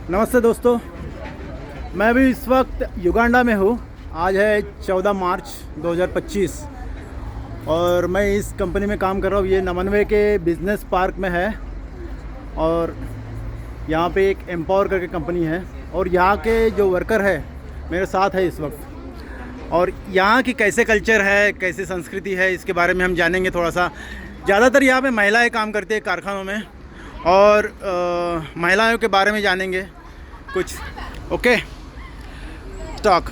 नमस्ते दोस्तों, मैं भी इस वक्त युगांडा में हूँ। आज है 14 मार्च 2025 और मैं इस कंपनी में काम कर रहा हूँ। ये नमनवे के बिज़नेस पार्क में है और यहाँ पे एक एम्पावर करके कंपनी है और यहाँ के जो वर्कर है मेरे साथ है इस वक्त। और यहाँ की कैसे कल्चर है, कैसे संस्कृति है, इसके बारे में हम जानेंगे थोड़ा सा। ज़्यादातर यहाँ पे महिलाएं काम करती है कारखानों में और महिलाओं के बारे में जानेंगे कुछ। Okay, talk.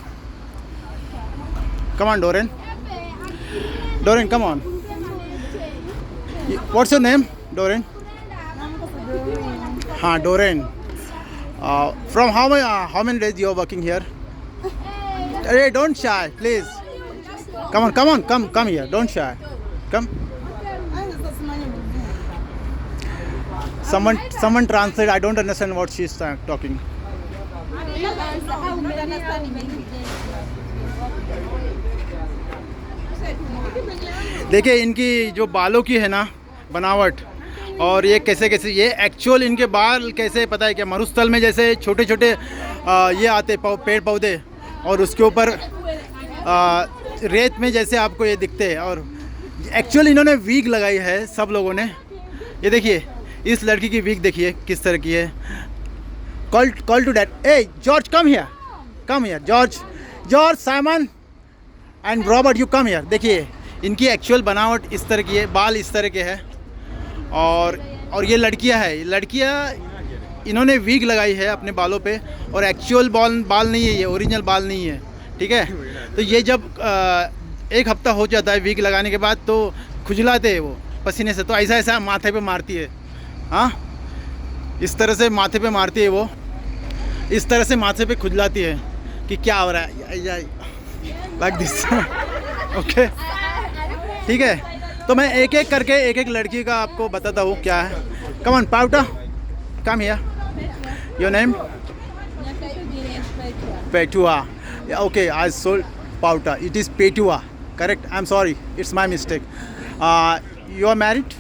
Come on Doreen, Doreen come on. What's your name? Doreen? हाँ, Doreen. From how many days you are working here? अरे don't shy please, come on, come here, don't shy, come. Someone translate. I don't understand what she is talking. देखिए इनकी जो बालों की है ना बनावट, और ये कैसे ये एक्चुअल इनके बाल कैसे, पता है क्या? मरुस्थल में जैसे छोटे छोटे ये आते पेड़ पौधे और उसके ऊपर रेत में जैसे आपको ये दिखते हैं। और एक्चुअल इन्होंने वीग लगाई है सब लोगों ने। ये देखिए इस लड़की की वीग देखिए किस तरह की है। Call to dad. A George, come here George, Simon and Robert, you come here. देखिए इनकी एक्चुअल बनावट इस तरह की है, बाल इस तरह के हैं। और ये लड़कियां इन्होंने वीग लगाई है अपने बालों पे और एक्चुअल बाल नहीं है, ये ओरिजिनल बाल नहीं है, ठीक है। तो ये जब एक हफ्ता हो जाता है वीग लगाने के बाद तो खुजलाते हैं वो पसीने से, तो ऐसा माथे पे मारती है। हाँ, इस तरह से माथे पे मारती है वो, इस तरह से माथे पे खुजलाती है कि क्या हो रहा है, लाइक दिस। ओके, ठीक है। तो मैं एक एक करके एक लड़की का आपको बताता हूँ क्या है। Come on Pauta, come here. Your name? Petua. Okay, I sold Pauta, it is Petua, correct. I am sorry, it's my mistake. You are married?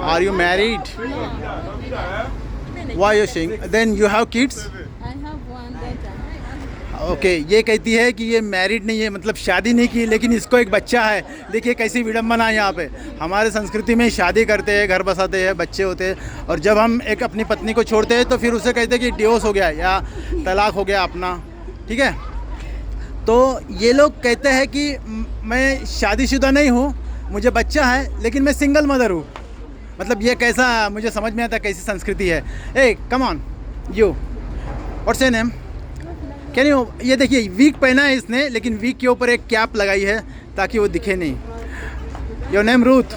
Are you married? Why are you saying? Then you have kids? I have one daughter. Okay, ये कहती है कि ये married नहीं है, मतलब शादी नहीं की, लेकिन इसको एक बच्चा है। देखिए कैसी विडम्बना है यहाँ पे। हमारे संस्कृति में शादी करते हैं, घर बसाते हैं, बच्चे होते हैं, और जब हम एक अपनी पत्नी को छोड़ते हैं तो फिर उसे कहते हैं कि डिवोर्स हो गया या तलाक हो गया अपना, ठीक है। तो ये लोग कहते हैं कि मैं शादीशुदा नहीं हूँ, मुझे बच्चा है, लेकिन मैं सिंगल मदर हूँ। मतलब ये कैसा, मुझे समझ में आता कैसी संस्कृति है। Ah come on, you what's your name? Can you? ये देखिए वीक पहना है इसने, लेकिन वीक के ऊपर एक कैप लगाई है ताकि वो दिखे नहीं। Your name? रूथ।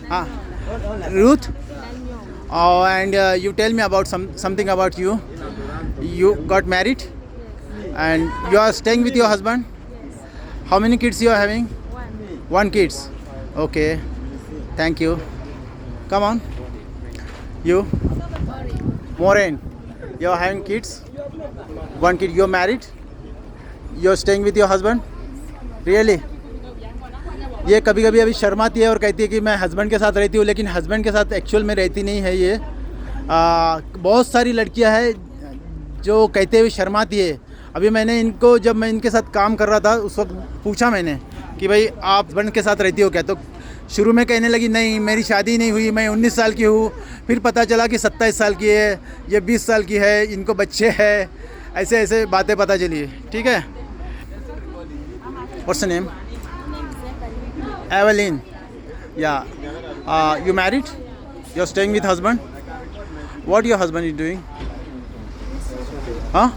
हाँ, Ruth. And you tell me about something about you. You got married and you are staying with your husband. How many kids you are having? One kids. Okay, thank you. Come on. You? Maureen. You are having kids? One kid. You are married? You are staying with your husband? Really? ये कभी कभी अभी शर्माती है और कहती है कि मैं हस्बैंड के साथ रहती हूँ, लेकिन हस्बैंड के साथ एक्चुअल में रहती नहीं है ये। बहुत सारी लड़कियाँ हैं जो कहते हुए शर्माती है। अभी मैंने इनको, जब मैं इनके साथ काम कर रहा था उस वक्त पूछा मैंने कि भाई आप हस्बैंड के साथ रहती हो क्या? तो शुरू में कहने लगी नहीं, मेरी शादी नहीं हुई, मैं 19 साल की हूँ। फिर पता चला कि 27 साल की है, ये 20 साल की है, इनको बच्चे हैं। ऐसे बातें पता चली, ठीक है। What's name? Evelyn. Are you married? You are staying with husband? What your husband is doing? हाँ,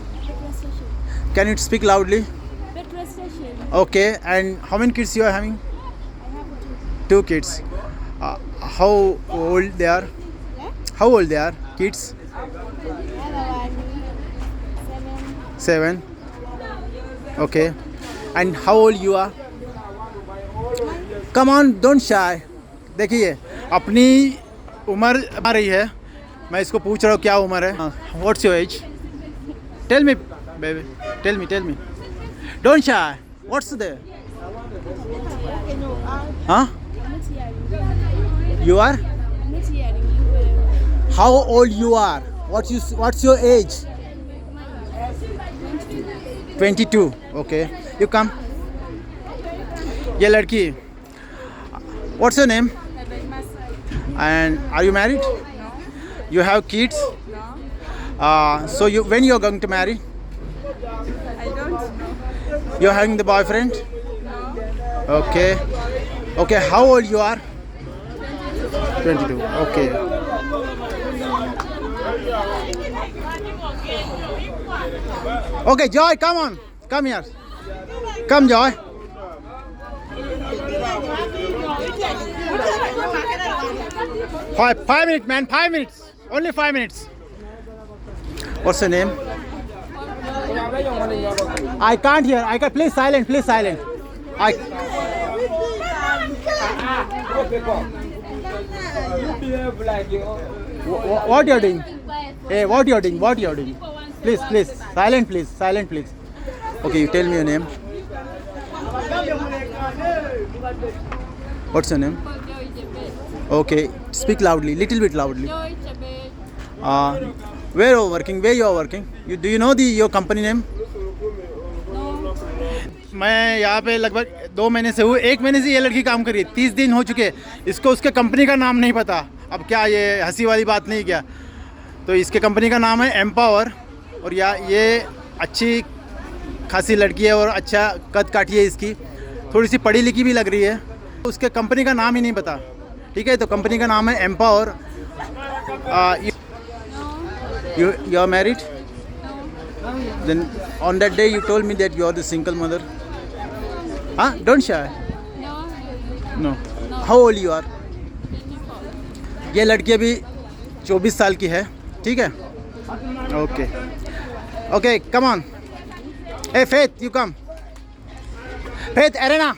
can you speak loudly? Okay, and how many kids you are having? I have Two kids. How old they are? How old they are? Kids? 7. Okay. And how old you are? Come on, don't shy. देखिए अपनी उम्र आ रही है, मैं इसको पूछ रहा हूँ क्या उम्र है। What's your age? Tell me, baby. Tell me. Don't shy. What's there? Huh? You are? How old you are? What's your age? 22. Okay. You come. ये लड़की. What's your name? And are you married? No. You have kids? No. So when you're going to marry? I don't know. You're having the boyfriend? No. Okay. Okay, how old you are? 22. Okay. Okay, Joy, come on. Come here. Come, Joy. 5 minutes, man. 5 minutes. Only 5 minutes. What's your name? I can't hear. I can't. Please silent. Please silent. What you're doing? Hey, what you're doing? What you're doing? Please, please. Silent, please. Silent, please. Okay, you tell me your name. What's your name? Joy Jabez. Okay, speak loudly. Little bit loudly. Joy Jabez. Where you are working? Where you are working? Do you know your company name? No. मैं यहाँ पे लगभग 2 महीने से हूँ. 1 महीने से ये लड़की काम कर रही है. 30 दिन हो चुके. इसको उसके कंपनी का नाम नहीं पता. अब क्या ये हंसी वाली बात नहीं क्या? तो इसके कंपनी का नाम है एम्पावर. और ये अच्छी खासी लड़की है और अच्छा कद काठी है इसकी. थोड़ी सी पढ़ी लिखी भी लग रही है. उसके कंपनी का नाम ही नहीं पता. ठीक है, तो कंपनी का नाम है empower. You are married? No. Then on that day you told me that you are the single mother. Huh? Don't shy. No. No. How old you are? 24. ये लड़की अभी 24 साल की है. ठीक है. Okay. Okay, come on. Hey Faith, you come. Faith, Arena,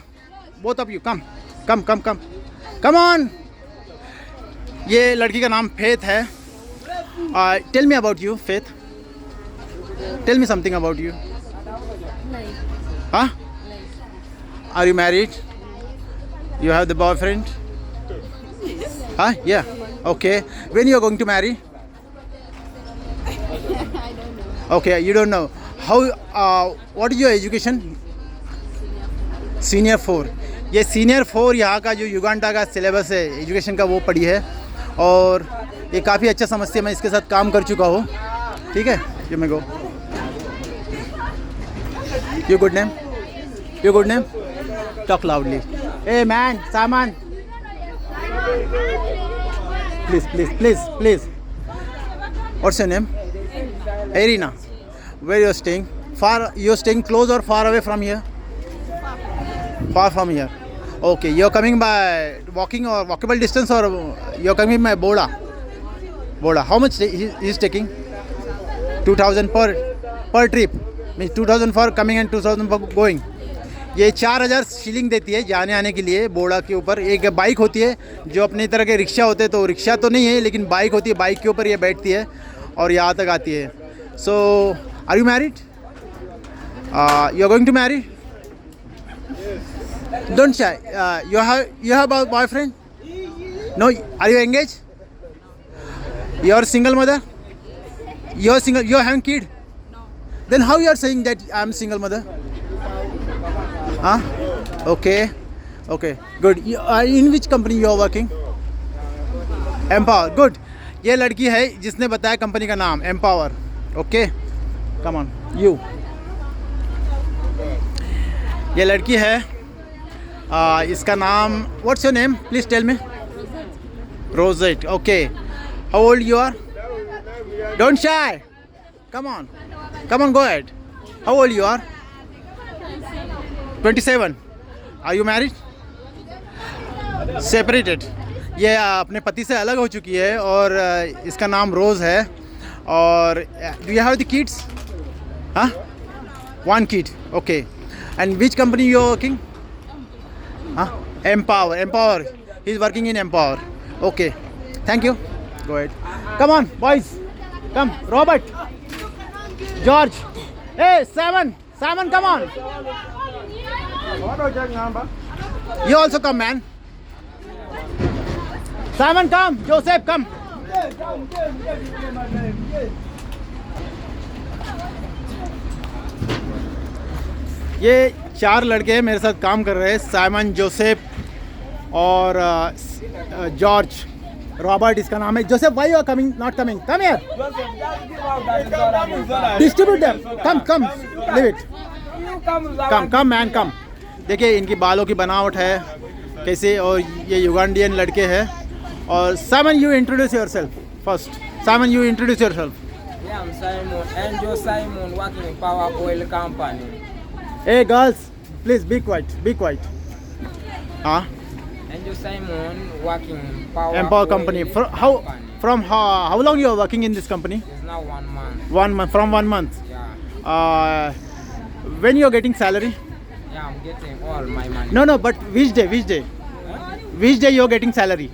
both of you come. Come on. ये लड़की का नाम फेथ है. Tell me about you, Faith. Tell me something about you. Like. Huh? Like. Are you married? You have the boyfriend? Huh? Yeah. Okay. When you are going to marry? I don't know. Okay, you don't know. How? What is your education? Senior 4. ये Senior 4 यहाँ का जो Uganda का syllabus है education का वो पढ़ी है और ये काफ़ी अच्छा समझती है. मैं इसके साथ काम कर चुका हूँ. ठीक है. You may go. Your good name? Your good name? Talk loudly. Hey man, Saman. Please. What's your name? Irina. Where you are staying? You are staying close or far away from here? Far from here. Okay, you are coming by walking or walkable distance or you are coming by Boda? How much he is taking? 2000 per trip. Means 2000 for coming and 2000 for going. ये 4000 shilling देती है जाने आने के लिए बोड़ा के ऊपर. एक बाइक होती है जो अपनी तरह के रिक्शा होते हैं, तो रिक्शा तो नहीं है लेकिन बाइक होती है. बाइक के ऊपर ये बैठती है और यहाँ तक आती है. So are you married? You are going to marry? Don't shy. you have a boyfriend? No. Are you engaged? You are single mother? You are single. You are having kid? No. Then how you are saying that I am single mother? Huh? Okay. Good. In which company you are working? Empower. Good. ये लड़की है जिसने बताया company का नाम Empower. Okay. Come on. You. ये लड़की है. इसका नाम. What's your name? Please tell me. Rosette. Okay. How old you are? Don't shy. Come on, go ahead. How old you are? 27. Are you married? Separated. ये अपने पति से अलग हो चुकी है और इसका नाम रोज़ है. और do you have the kids? Huh? 1 kid. Okay. And which company you are working? Huh? Empower. He is working in Empower. Okay. Thank you. Go ahead. Come on, boys. Come, Robert. George. Hey, Simon, come on. You also come, man. Simon, come. Joseph, come. ये 4 लड़के हैं मेरे साथ काम कर रहे हैं, Simon, Joseph और जॉर्ज, रॉबर्ट इसका नाम है। Joseph, why you are coming, not coming, come here, distribute them, come leave it, come man come. देखिए इनकी बालों की बनावट है कैसे, और ये युगांडियन लड़के हैं। और Simon, you introduce yourself first. Simon, you introduce yourself. Yeah, I'm Simon. Angel Simon, working in Power Oil Company. Hey girls, please be quiet, be quiet. हाँ, Angel Simon, working in Power Empower Oil company. Company. From how long you are working in this company? It's now 1 month. 1 month. From 1 month. Yeah. When you are getting salary? Yeah, I'm getting all my money. No, but which day? Huh? Which day you are getting salary?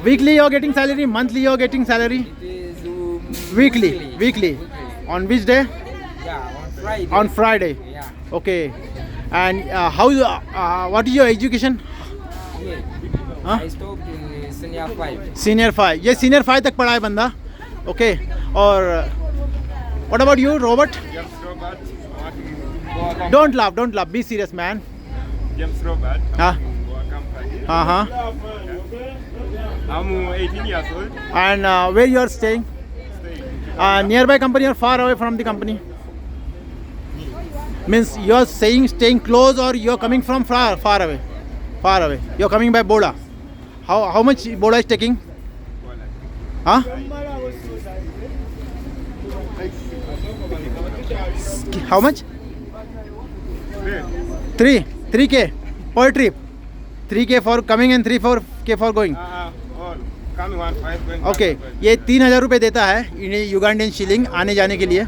Weekly you are getting salary? Monthly you are getting salary? It is Weekly. On which day? Yeah, on Friday. On Friday. Yeah. Okay. And what is your education? Yeah. Huh? I stopped in senior 5. Senior 5. ये senior 5 तक पढ़ा है बंदा. Okay. और what about you, Robert? James Robert, working in Goa company. Don't laugh. Be serious, man. James Robert, हाँ. working in Goa company. हाँ. I'm 18 years old. And where you are staying? Staying. Nearby company or far away from the company? Means you are staying close, or you are coming from far away? Far away. You are coming by Boda. How much Boda is taking? Huh? How much? 3K per trip. 3K for coming and 3K for going. All coming 1.5 going. Okay, ये 3,000 रुपये देता है इन्हें युगांडियन shilling आने जाने के लिए.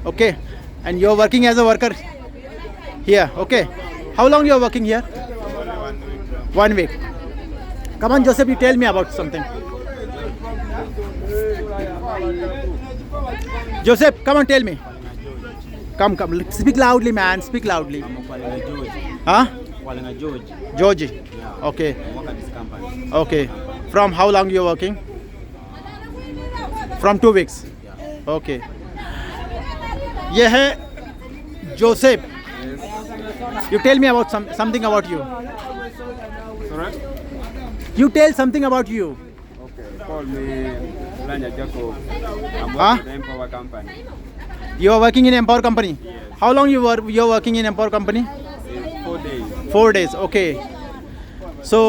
Okay, and you are working as a worker here. Okay, how long you are working here? 1 week. Come on, Joseph, you tell me about something. Joseph, come on, tell me. Come. Speak loudly, man. Speak loudly. Huh? George. Okay. Okay. From how long you are working? From 2 weeks. Okay. ये है Joseph. You tell me about something about you. Sorry? You tell something about you. Okay. Call me Lanya Jacob. I'm Huh? working in the Empower company. You are working in Empower company. How long you are working in Empower company? It's 4 days. 4 days. Okay. So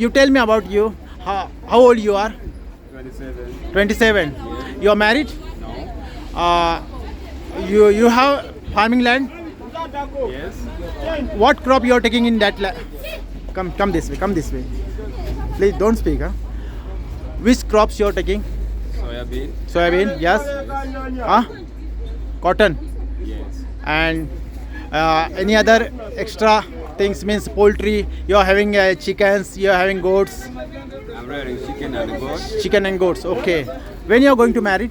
you tell me about you. How old you are? 27. 27. You are married? No. You have farming land? Yes. What crop you are taking in that land? Come this way. Please don't speak. Huh? Which crops you are taking? Soybean. Soybean? Yes. Huh? Cotton. Yes. And any other extra things, means poultry? You are having chickens, you are having goats? I'm rearing chicken and goat. Chicken and goats. Okay. When you are going to marry?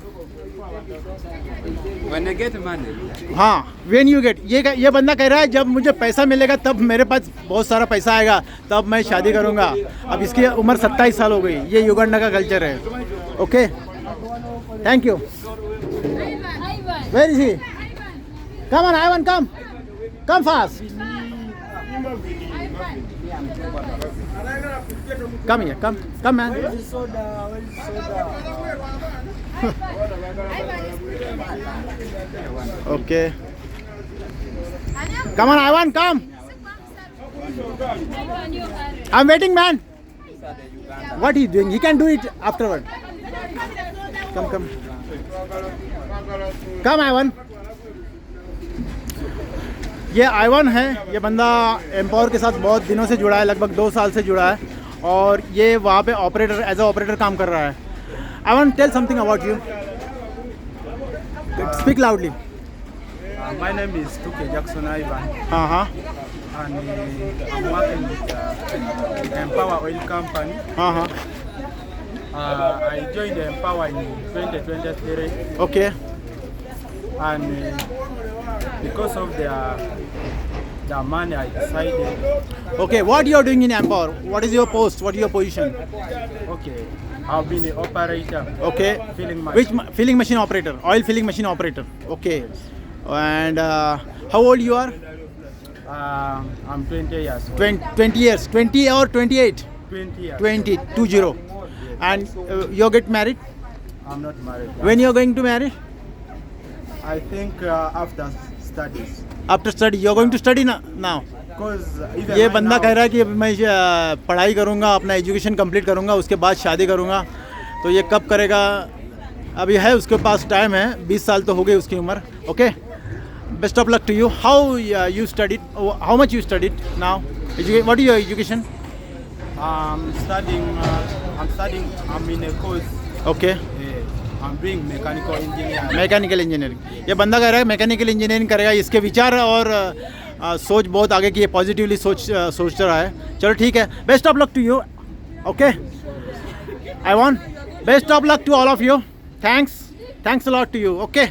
When I get money. हाँ, when you get, ये बंदा कह रहा है जब मुझे पैसा मिलेगा तब मेरे पास बहुत सारा पैसा आएगा तब मैं शादी करूँगा. अब इसकी उम्र 27 साल हो गई. ये युगांडा का कल्चर है. Okay, thank you. Where is he? Come on, Ivan, come fast. Come here, come man. Okay. Come on, Ivan, come. I'm waiting, man. What he doing? He can do it afterward. Come. Come, Ivan. ये Ivan है. ये बंदा empower के साथ बहुत दिनों से जुड़ा है, लगभग 2 साल से जुड़ा है, और ये वहाँ पे एज अ ऑपरेटर काम कर रहा है. Ivan, tell something about you. Speak loudly. My name is Tuke Jackson Ivan, हाँ. and I'm working with Empower Oil Company. हाँ. I joined Empower in 2023, okay. and because of the money, I decided, Okay, what you are doing in Empower? What is your post? What is your position? okay, I've been an operator. Okay. Filling machine. Which filling machine operator? Oil filling machine operator. Okay. And how old you are? I'm 20 years old. 20 years. 20 or 28? 20 years. 20. 20. And you get married? I'm not married. When you are going to marry? I think after studies. After study. You are going to study now? Because even ये right बंदा now, कह रहा है कि मैं पढ़ाई करूँगा, अपना एजुकेशन कंप्लीट करूँगा, उसके बाद शादी करूँगा. तो ये कब करेगा? अभी है उसके पास टाइम है. 20 साल तो हो गई उसकी उम्र. Okay, best of luck to you. How you studied? How much you studied now? What is your education? I'm studying. I'm in a course. Okay, I'm doing mechanical engineering. Mechanical engineering. ये बंदा कह रहा है mechanical engineering करेगा. इसके विचार और सोच बहुत आगे की है, पॉजिटिवली सोच रहा है. चलो ठीक है, best of luck to you. Okay, I want best of luck to all of you. Thanks a lot to you. Okay.